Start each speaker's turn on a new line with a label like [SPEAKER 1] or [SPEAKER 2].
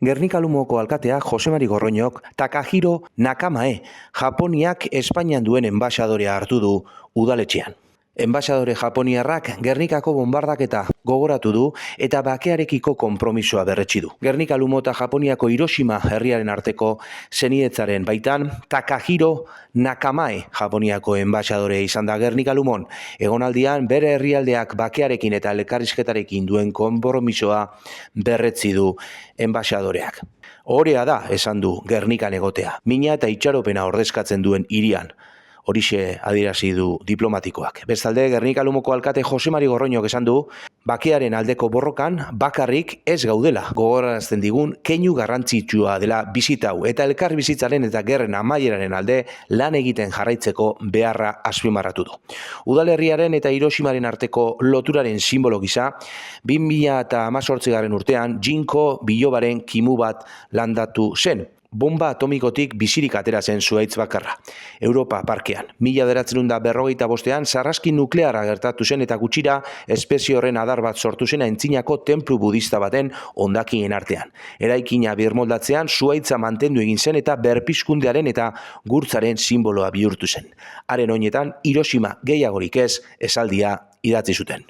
[SPEAKER 1] Gernika Lumoko alkatea Jose Mari Gorroñok Takahiro Nakamae Japoniak Espainian duen enbaxadorea hartu du udaletxean. Enbaxadore japoniarrak Gernikako bombardaketa gogoratu du eta bakearekiko konpromisoa berretsi du. Gernika Lumo eta Japoniako Hiroshima herriaren arteko senidetzaren baitan Takahiro Nakamae Japoniako enbaxadorea izan da Gernika Lumon. Egonaldian bere herrialdeak bakearekin eta elkarrizketarekin duen konpromisoa berretsi du enbaxadoreak. Orea da, esan du Gernikan egotea, mina eta itxaropena ordezkatzen duen hirian. Horixe adierazi du diplomatikoak. Bestalde, Gernika Lumoko alkate Jose Mari Gorroñok esan du, bakearen aldeko borrokan bakarrik ez gaudela. Gogorarazten digun, keinu garrantzitsua dela bizitau eta elkar bizitzaren eta gerren amaieraren alde lan egiten jarraitzeko beharra azpimarratu du. Udalerriaren eta Hiroshimaren arteko loturaren simbolo gisa, 2018 urtean Jinko bilobaren kimu bat landatu zen. Bomba atomikotik bizirik atera zen zuhaitz bakarra. Europa parkean. 1945 sarraski nuklearra gertatu zen eta gutxira espezie horren adar bat sortu zen Antzinako tenplu budista baten hondakinen artean. Eraikina birmoldatzean zuhaitza mantendu egin zen eta berpizkundearen eta gurtzaren simboloa bihurtu zen. Haren oinetan Hiroshima gehiagorik ez esaldia idatzi zuten.